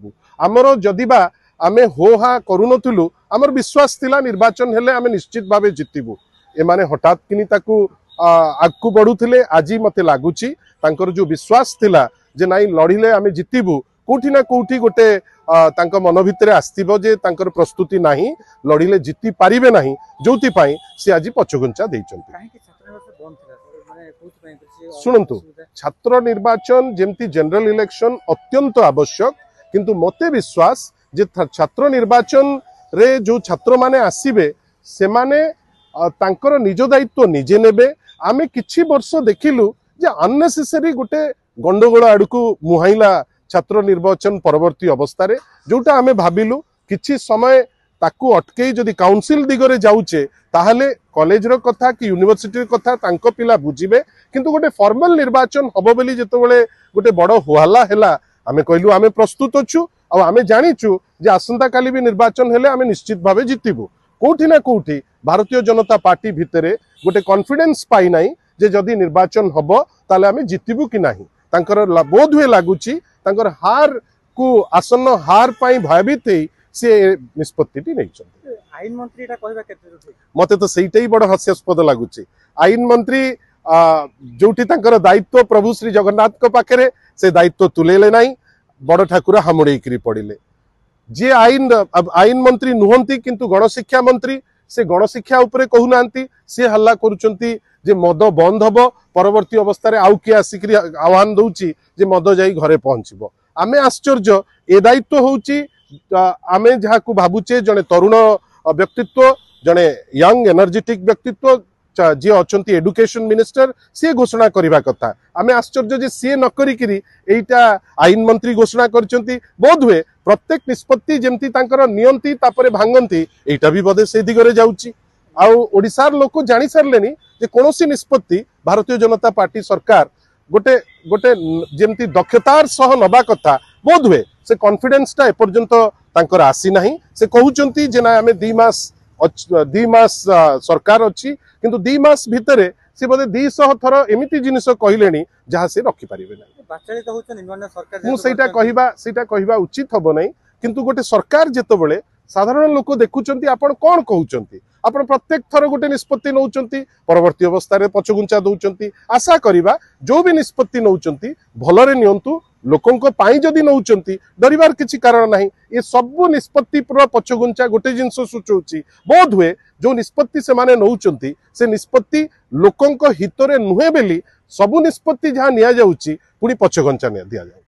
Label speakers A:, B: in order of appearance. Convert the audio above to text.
A: जितबू आमर जदिबा आमे हो हा करूनथुलु आमर विश्वास थिला निर्वाचन हेले आमे निश्चित भावे जितबू एमाने हठात किनी ताकू आगकू बढ़ुथिले आज मते लागुची तांकर जो विश्वास थिला जे नाई लड़िले आमे जितबू कोठी ना कोठी गोटे तांका मन भितर आस्तिबो जे तांकर प्रस्तुति नाही लड़िले जिति पारिबे नाही जोति पाई से आज पछगुंचा दैचंती सुनंतु छात्र निर्वाचन जेमती जनरल इलेक्शन अत्यंत आवश्यक किंतु मते विश्वास जे छात्र निर्वाचन रे जो छात्र माने आसीबे से माने तांकर निज दायित्व निजे नेबे आमे किछि वर्ष देखिलु जे अननेसेसरी गोटे गंडगोल आड़कू मुहाइला छात्र निर्वाचन परवर्ती अवस्था रे जोटा आमे भाबिलु किछि समय ताकू अटकई जदि काउंसिल दिगरे जाउचे ताहले कॉलेज रो कथा कि यूनिवर्सिटी रो कथा तांको पिला बुझिबे किंतु गोटे फॉर्मल निर्वाचन हबो बेली जेतबेले गोटे बड़ हुहाला हैला आमे कहलु आमे प्रस्तुत अछु आ आमे जानिचु जे आसंता काली भी निर्वाचन हेले आमे निश्चित भावे जितिबु कोठी ना कोठी भारतीय जनता पार्टी भितरे गोटे कॉन्फिडेंस पाई नाही जे जदि निर्वाचन हबो ताले आमे जितिबु कि नाही तांकर बोध हुए लागुची तांकर हार को आसन्न हार पाई भयभीत हे से निष्पत्ति नहीं
B: आईन मंत्री
A: मते तो सहीटा ही बड़ हास्यास्पद लगुच आईन मंत्री जोटी तांकर दायित्व प्रभु श्री जगन्नाथ को पाखे से दायित्व तुलेले नहीं बड़ ठाकुर हामुड़े पड़े जी आईन मंत्री नुहंती किंतु गणशिक्षा मंत्री से गणशिक्षा उपरे कहूना सी हल्ला करुचंती जे मद बंद हब परवर्ती अवस्था रे आउ किए आसिक आह्वान दउची जे मद जाई घरे पहुंचबो आमे आश्चर्य ए दायित्व होउची आमे जहा को भाबुचे जने तरुण व्यक्तित्व जने यंग एनर्जेटिक व्यक्तित्व जी अछंती एडुकेशन मिनिस्टर सी घोषणा करबा कथा आमे आश्चर्य जे सी न करी किरी एटा आईन मंत्री घोषणा करचंती बोध हुए प्रत्येक निष्पत्ति जेमती तांकर नियंती तापरे भांगंती एटा भी बदे से दिगरे जाउची आउ ओडिसार लोक जानि सारलेनी जे कोनोसी निष्पत्ति भारतीय जनता पार्टी सरकार गोटे गोटे जेमती दक्षतार सह नबा कथा बोध हुए से कॉन्फिडेंस टा एपर्यंत तांकर आसी नाही से कहउचंती जे ना हमें 2 मास सरकार अछि किंतु 2 मास भितरे से बोधे 200 थर एमिति जिनिस कहलेनी जहा से रखि परिबे नाही
B: बाचालित होचन नन्या सरकार
A: मु सेटा कहिबा उचित हबो नाही किंतु गोटे सरकार जेतबेले साधारण लोक देखुचंती आपण कोन कहउचंती आपण प्रत्येक थर गोटे निष्पत्ति नौचंती परवर्ती अवस्था रे पछगुंचा दउचंती आशा करिबा जो भी निष्पत्ति नौचंती भलरे नियंतु लोकंको पाई जदि नौचंती डरिबार किछि कारण नाही ये सब निष्पत्ति पूरा पछगुंचा गोटे जिंस सूचौची बोध हुए जो निष्पत्ति से माने नौचंती से निष्पत्ति लोकंको हितरे नुहे बेली सब निष्पत्ति जहां निया जाउची पुनी पछगुंचा दिया जाय।